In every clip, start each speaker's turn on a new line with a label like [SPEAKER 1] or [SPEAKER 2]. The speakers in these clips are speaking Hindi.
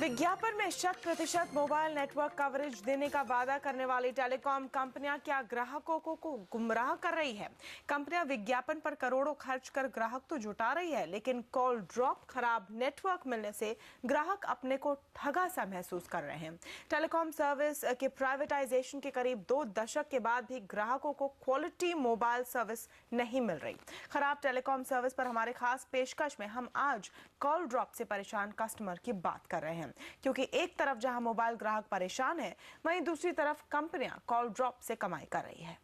[SPEAKER 1] विज्ञापन में 100% मोबाइल नेटवर्क कवरेज देने का वादा करने वाली टेलीकॉम कंपनियां क्या ग्राहकों को गुमराह कर रही है। कंपनियां विज्ञापन पर करोड़ों खर्च कर ग्राहक तो जुटा रही है, लेकिन कॉल ड्रॉप, खराब नेटवर्क मिलने से ग्राहक अपने को ठगा सा महसूस कर रहे हैं। टेलीकॉम सर्विस के प्राइवेटाइजेशन के करीब 2 दशक के बाद भी ग्राहकों को क्वालिटी मोबाइल सर्विस नहीं मिल रही। खराब टेलीकॉम सर्विस पर हमारे खास पेशकश में हम आज कॉल ड्रॉप से परेशान कस्टमर की बात कर रहे हैं, क्योंकि एक तरफ जहां मोबाइल ग्राहक परेशान है, वहीं दूसरी तरफ कंपनियां कॉल ड्रॉप से कमाई कर रही है।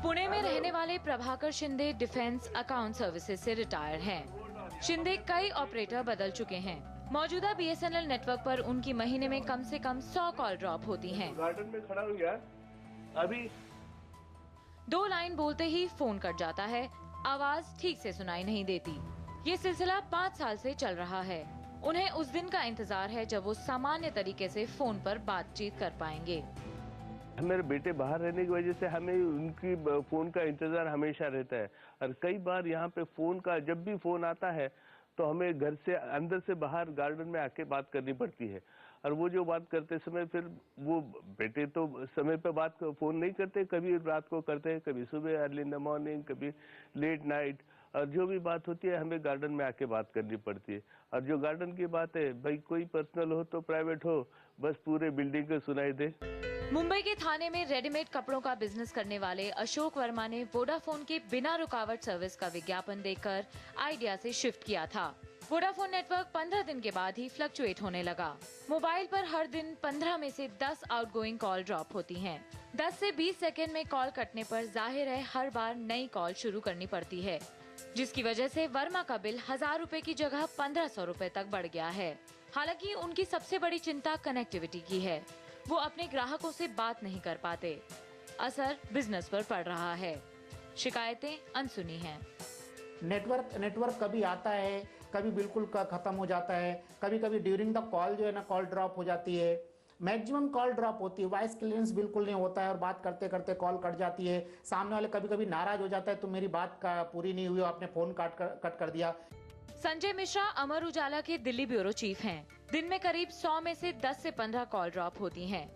[SPEAKER 2] पुणे में रहने वाले Prabhakar Shinde defence account services से रिटायर हैं। शिंदे कई ऑपरेटर बदल चुके हैं। मौजूदा BSNL नेटवर्क पर उनकी महीने में कम से कम 100 कॉल ड्रॉप होती हैं।
[SPEAKER 3] गार्डन में खड़ा हो गया अभी
[SPEAKER 2] 2 लाइन बोलते ही फोन कट जाता है, आवाज ठीक से सुनाई नहीं देती। ये सिलसिला 5 साल से चल रहा है। उन्हें उस दिन का इंतजार है जब वो सामान्य तरीके से फोन पर बातचीत कर पाएंगे।
[SPEAKER 3] मेरे बेटे बाहर रहने की वजह से हमें उनकी फोन का इंतजार हमेशा रहता है, और कई बार यहाँ पे फोन का जब भी फोन आता है तो हमें घर से अंदर से बाहर गार्डन में आके बात करनी पड़ती है। और वो जो बात करते समय फिर वो बेटे तो समय पे फोन नहीं करते, कभी रात को करते हैं, कभी सुबह अर्ली इन द मॉर्निंग, कभी लेट नाइट, और जो भी बात होती है हमें गार्डन में आके बात करनी पड़ती है। और जो गार्डन की बात है, भाई कोई पर्सनल हो तो प्राइवेट हो, बस पूरे बिल्डिंग को सुनाई दे।
[SPEAKER 2] मुंबई के थाने में रेडीमेड कपड़ों का बिजनेस करने वाले अशोक वर्मा ने वोडाफोन के बिना रुकावट सर्विस का विज्ञापन देखकर आइडिया से शिफ्ट किया था। वोडाफोन नेटवर्क 15 दिन के बाद ही फ्लक्चुएट होने लगा। मोबाइल पर हर दिन 15 में से 10 आउटगोइंग कॉल ड्रॉप होती हैं। 10 से 20 सेकंड में कॉल कटने पर जाहिर है हर बार नई कॉल शुरू करनी पड़ती है, जिसकी वजह से वर्मा का बिल 1000 रुपए की जगह 1500 रुपए तक बढ़ गया है। हालांकि उनकी सबसे बड़ी चिंता कनेक्टिविटी की है। वो अपने ग्राहकों से बात नहीं कर पाते। असर बिजनेस पर पड़ रहा है। शिकायतें अनसुनी हैं।
[SPEAKER 4] नेटवर्क कभी आता है, कभी बिल्कुल खत्म हो जाता है, कभी कभी ड्यूरिंग द कॉल जो है ना कॉल ड्रॉप हो जाती है। मैक्सिमम कॉल ड्रॉप होती है, वॉइस क्लियरेंस बिल्कुल नहीं होता है और बात करते करते कॉल कट जाती है। सामने वाले कभी कभी नाराज हो जाता है, तो मेरी बात का पूरी नहीं हुई, आपने फोन कट कर दिया।
[SPEAKER 2] संजय मिश्रा अमर उजाला के दिल्ली ब्यूरो चीफ हैं। दिन में करीब 100 में से 10 से 15 कॉल ड्रॉप होती हैं।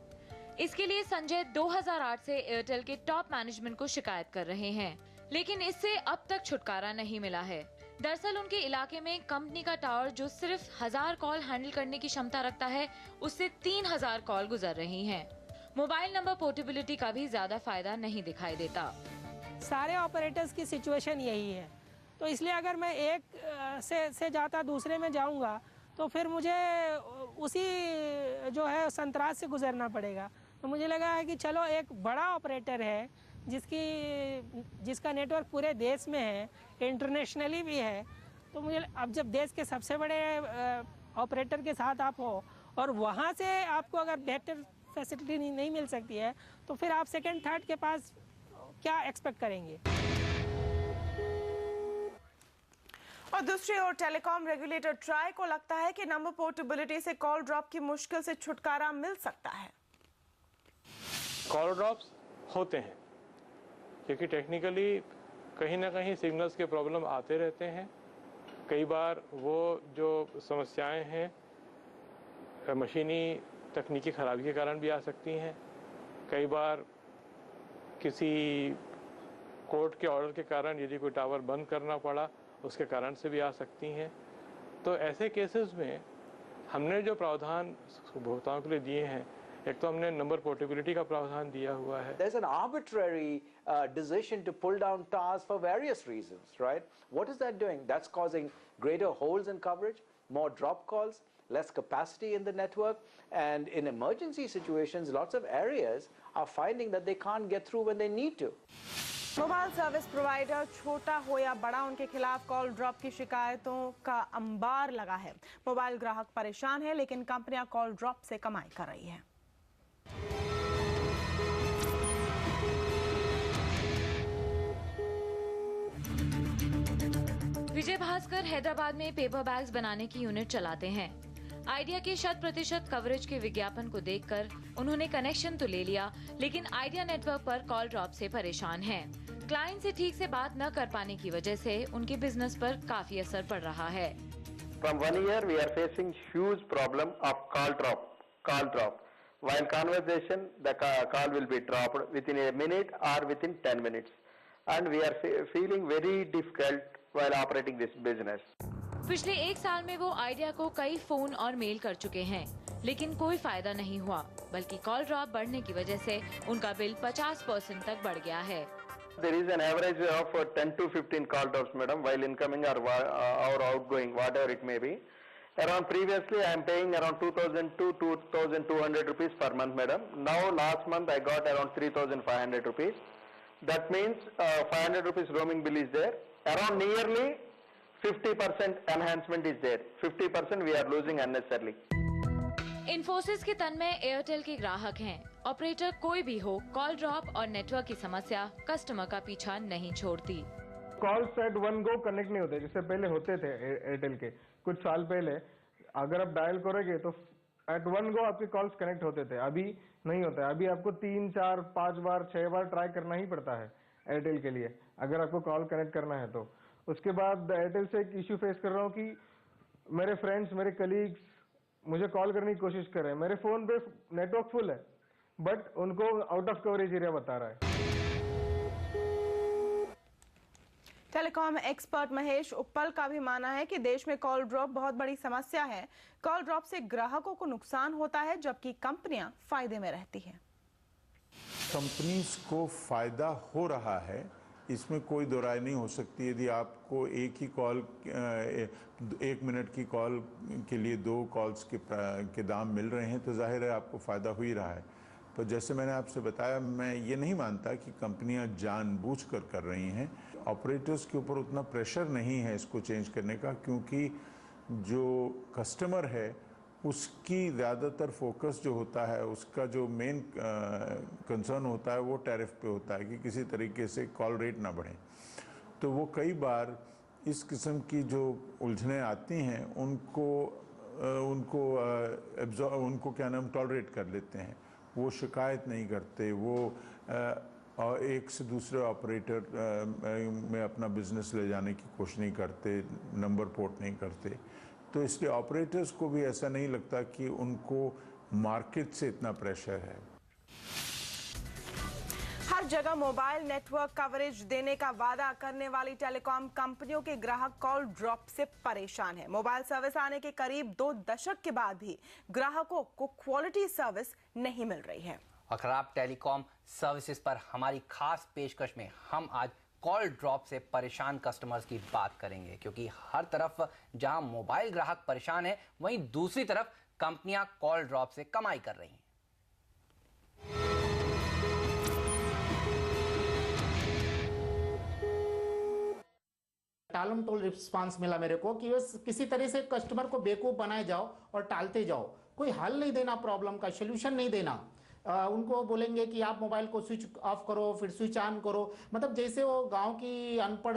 [SPEAKER 2] इसके लिए संजय 2008 से एयरटेल के टॉप मैनेजमेंट को शिकायत कर रहे हैं, लेकिन इससे अब तक छुटकारा नहीं मिला है। दरअसल उनके इलाके में कंपनी का टावर जो सिर्फ 1000 कॉल हैंडल करने की क्षमता रखता है, उससे 3000 कॉल गुजर रही हैं। मोबाइल नंबर पोर्टेबिलिटी का भी ज्यादा फायदा नहीं दिखाई देता।
[SPEAKER 5] सारे ऑपरेटर्स की सिचुएशन यही है, तो इसलिए अगर मैं एक से जाता दूसरे में जाऊंगा तो फिर मुझे उसी जो है संतराज से गुजरना पड़ेगा। तो मुझे लगा है कि चलो एक बड़ा ऑपरेटर है जिसका नेटवर्क पूरे देश में है, इंटरनेशनली भी है, तो मुझे अब जब देश के सबसे बड़े ऑपरेटर के साथ आप हो और वहाँ से आपको अगर बेहतर फैसिलिटी नहीं मिल सकती है, तो फिर आप सेकंड थर्ड के पास क्या एक्सपेक्ट करेंगे।
[SPEAKER 1] और दूसरी ओर टेलीकॉम रेगुलेटर ट्राई को लगता है कि नंबर पोर्टेबिलिटी से कॉल ड्रॉप की मुश्किल से छुटकारा मिल सकता है।
[SPEAKER 6] कॉल ड्रॉप्स होते हैं क्योंकि टेक्निकली कहीं ना कहीं सिग्नल्स के प्रॉब्लम आते रहते हैं। कई बार वो जो समस्याएं हैं मशीनी तकनीकी खराबी के कारण भी आ सकती हैं। कई बार किसी कोर्ट के ऑर्डर के कारण यदि कोई टावर बंद करना पड़ा, उसके कारण से भी आ सकती हैं। तो ऐसे केसेस में हमने जो प्रावधान उपभोक्ताओं के लिए दिए हैं, एक तो हमने नंबर पोर्टेबिलिटी का प्रावधान दिया हुआ है।
[SPEAKER 7] There's an arbitrary decision to pull down towers for various reasons, right? What is that doing? That's causing greater holes in coverage, more drop calls, less capacity in the network, and in emergency situations, lots of areas are finding that they can't get through when they need to.
[SPEAKER 1] Mobile service provider छोटा हो या बड़ा, उनके खिलाफ कॉल ड्रॉप की शिकायतों का अंबार लगा है। मोबाइल ग्राहक परेशान है, लेकिन कंपनियां कॉल ड्रॉप से कमाई कर रही हैं। विजय भास्कर हैदराबाद में पेपर बैग्स बनाने की यूनिट चलाते हैं।
[SPEAKER 2] आइडिया के 100% कवरेज के विज्ञापन को देखकर उन्होंने कनेक्शन तो ले लिया, लेकिन आइडिया नेटवर्क पर कॉल ड्रॉप से परेशान हैं। क्लाइंट से ठीक से बात न कर पाने की वजह से उनके बिजनेस पर काफी असर पड़ रहा है।
[SPEAKER 8] From 1 year, we are facing huge problem of call drop. While conversation, the call will be dropped within a minute or within 10 minutes, and we are feeling very difficult while operating this business.
[SPEAKER 2] पिछले 1 साल में वो आइडिया को कई फोन और मेल कर चुके हैं, लेकिन कोई फायदा नहीं हुआ, बल्कि कॉल ड्रॉप बढ़ने की वजह से उनका बिल 50% तक बढ़ गया है।
[SPEAKER 8] There is an average of 10 to 15 call drops, madam, while incoming or outgoing, whatever it may be. Around previously, I am paying around 2,000 to 2,200 rupees per month, madam. Now, last month, I got around 3,500 rupees. That means 500 rupees roaming bill is there. Around nearly 50% enhancement is there. 50% we are losing unnecessarily.
[SPEAKER 2] Infosys के तन में एयरटेल के ग्राहक हैं। ऑपरेटर कोई भी हो, कॉल ड्रॉप और नेटवर्क की समस्या कस्टमर का पीछा नहीं छोड़ती।
[SPEAKER 9] Calls at one go connect नहीं होते, जिससे पहले होते थे एयरटेल के कुछ साल पहले। अगर आप डायल करोगे तो एट वन गो आपके कॉल्स कनेक्ट होते थे, अभी नहीं होता है। अभी आपको 3, 4, 5 बार 6 बार ट्राई करना ही पड़ता है एयरटेल के लिए, अगर आपको कॉल कनेक्ट करना है तो। उसके बाद एयरटेल से एक इश्यू फेस कर रहा हूँ कि मेरे फ्रेंड्स, मेरे कलीग्स मुझे कॉल करने की कोशिश कर रहे हैं, मेरे फोन पे नेटवर्क फुल है, बट उनको आउट ऑफ कवरेज एरिया बता रहा है।
[SPEAKER 1] टेलीकॉम एक्सपर्ट महेश उप्पल का भी मानना है कि देश में कॉल ड्रॉप बहुत बड़ी समस्या है। कॉल ड्रॉप से ग्राहकों को नुकसान होता है, जबकि कंपनियां फायदे में रहती हैं।
[SPEAKER 10] कंपनीज को फायदा हो रहा है, इसमें कोई दो राय नहीं हो सकती। यदि आपको एक ही कॉल 1 मिनट की कॉल के लिए 2 कॉल्स के दाम मिल रहे हैं तो जाहिर है आपको फ़ायदा हो ही रहा है। पर जैसे मैंने आपसे बताया, मैं ये नहीं मानता कि कंपनियां जानबूझकर कर रही हैं। ऑपरेटर्स के ऊपर उतना प्रेशर नहीं है इसको चेंज करने का, क्योंकि जो कस्टमर है उसकी ज़्यादातर फोकस जो होता है, उसका जो मेन कंसर्न होता है वो टैरिफ पे होता है कि किसी तरीके से कॉल रेट ना बढ़े। तो वो कई बार इस किस्म की जो उलझनें आती हैं उनको क्या नाम टॉलरेट कर लेते हैं। वो शिकायत नहीं करते, वो एक से दूसरे ऑपरेटर में अपना बिजनेस ले जाने की कोशिश नहीं करते, नंबर पोर्ट नहीं करते। तो इसलिए ऑपरेटर्स को भी ऐसा नहीं लगता कि उनको मार्केट से इतना प्रेशर है।
[SPEAKER 1] हर जगह मोबाइल नेटवर्क कवरेज देने का वादा करने वाली टेलीकॉम कंपनियों के ग्राहक कॉल ड्रॉप से परेशान है। मोबाइल सर्विस आने के करीब 2 दशक के बाद भी ग्राहकों को क्वालिटी सर्विस नहीं मिल रही है।
[SPEAKER 11] और खराब टेलीकॉम सर्विसेज पर हमारी खास पेशकश में हम आज कॉल ड्रॉप से परेशान कस्टमर्स की बात करेंगे, क्योंकि हर तरफ जहां मोबाइल ग्राहक परेशान है, वहीं दूसरी तरफ कंपनियां कॉल ड्रॉप से कमाई कर रही हैं।
[SPEAKER 4] टालम टोल रिस्पांस मिला मेरे को कि बस किसी तरह से कस्टमर को बेवकूफ बनाए जाओ और टालते जाओ, कोई हल नहीं देना, प्रॉब्लम का सोल्यूशन नहीं देना। उनको बोलेंगे कि आप मोबाइल को स्विच ऑफ करो, फिर स्विच ऑन करो। मतलब जैसे वो गांव की अनपढ़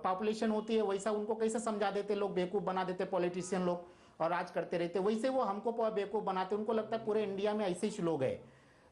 [SPEAKER 4] पॉपुलेशन होती है, वैसा उनको कैसे समझा देते लोग, बेवकूफ बना देते पॉलिटिशियन लोग और राज करते रहते, वैसे वो हमको बेवकूफ बनाते। उनको लगता है पूरे इंडिया में ऐसे ही लोग हैं।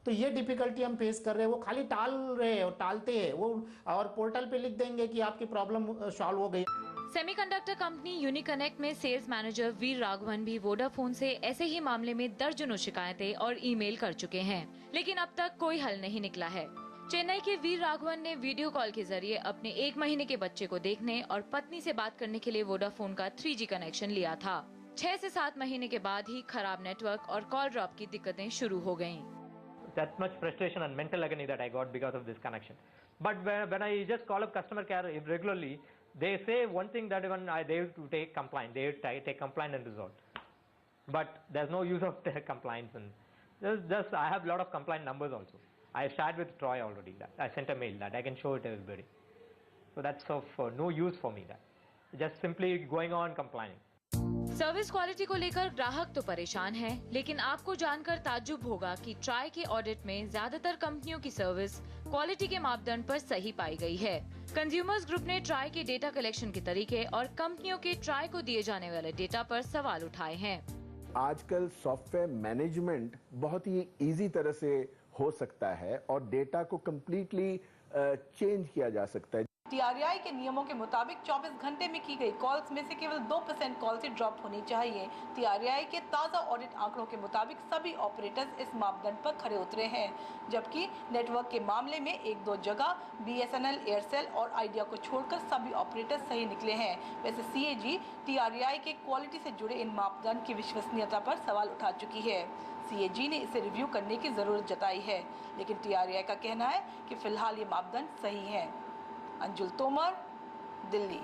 [SPEAKER 4] तो ये डिफिकल्टी हम फेस कर रहे हैं। वो खाली टाल रहे हैं और टालते हैं वो, और पोर्टल पे लिख देंगे कि आपकी प्रॉब्लम सॉल्व हो गई।
[SPEAKER 2] सेमीकंडक्टर कंपनी यूनिकनेक्ट में सेल्स मैनेजर वीर राघवन भी वोडाफोन से ऐसे ही मामले में दर्जनों शिकायतें और ईमेल कर चुके हैं, लेकिन अब तक कोई हल नहीं निकला है। चेन्नई के वीर राघवन ने वीडियो कॉल के जरिए अपने 1 महीने के बच्चे को देखने और पत्नी से बात करने के लिए वोडाफोन का 3G कनेक्शन लिया था। 6 से 7 महीने के बाद ही खराब नेटवर्क और कॉल ड्रॉप की दिक्कतें शुरू हो गयी।
[SPEAKER 12] That much frustration and mental agony that I got because of this connection. But when I just call up customer care regularly, they say one thing that even they have to take complaint. They take complaint and resolve. But there's no use of complaints, and just I have a lot of complaint numbers also. I shared with Troy already that I sent a mail that I can show it to everybody. So that's of no use for me. That just simply going on complaining.
[SPEAKER 2] Service quality को लेकर ग्राहक तो परेशान है, लेकिन आपको जानकर ताज्जुब होगा कि ट्राई के ऑडिट में ज्यादातर कंपनियों की सर्विस क्वालिटी के मापदंड पर सही पाई गई है। कंज्यूमर्स ग्रुप ने ट्राई के डेटा कलेक्शन के तरीके और कंपनियों के ट्राई को दिए जाने वाले डेटा पर सवाल उठाए हैं।
[SPEAKER 13] आजकल सॉफ्टवेयर मैनेजमेंट बहुत ही इजी तरह से हो सकता है और डेटा को कंप्लीटली चेंज किया जा सकता है।
[SPEAKER 14] TRAI के नियमों के मुताबिक 24 घंटे में की गई कॉल्स में से केवल 2% कॉल से ड्रॉप होनी चाहिए। TRAI के ताज़ा ऑडिट आंकड़ों के मुताबिक सभी ऑपरेटर्स इस मापदंड पर खरे उतरे हैं, जबकि नेटवर्क के मामले में 1-2 जगह BSNL, एयरसेल और आइडिया को छोड़कर सभी ऑपरेटर्स सही निकले हैं। वैसे CAG TRAI के क्वालिटी से जुड़े इन मापदंड की विश्वसनीयता पर सवाल उठा चुकी है। CAG ने इसे रिव्यू करने की जरूरत जताई है, लेकिन TRAI का कहना है कि फिलहाल ये मापदंड सही हैं। अंजुल तोमर, दिल्ली।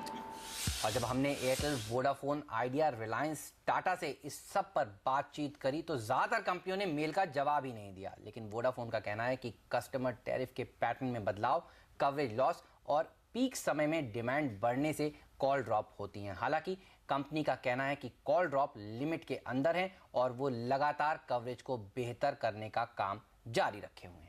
[SPEAKER 11] और जब हमने Airtel, Vodafone, idea, Reliance, Tata से इस सब पर बातचीत करी तो ज्यादातर कंपनियों ने मेल का जवाब ही नहीं दिया। लेकिन वोडाफोन का कहना है कि कस्टमर टैरिफ के पैटर्न में बदलाव, कवरेज लॉस और पीक समय में डिमांड बढ़ने से कॉल ड्रॉप होती हैं। हालांकि कंपनी का कहना है कि कॉल ड्रॉप लिमिट के अंदर है और वो लगातार कवरेज को बेहतर करने का काम जारी रखे हुए हैं।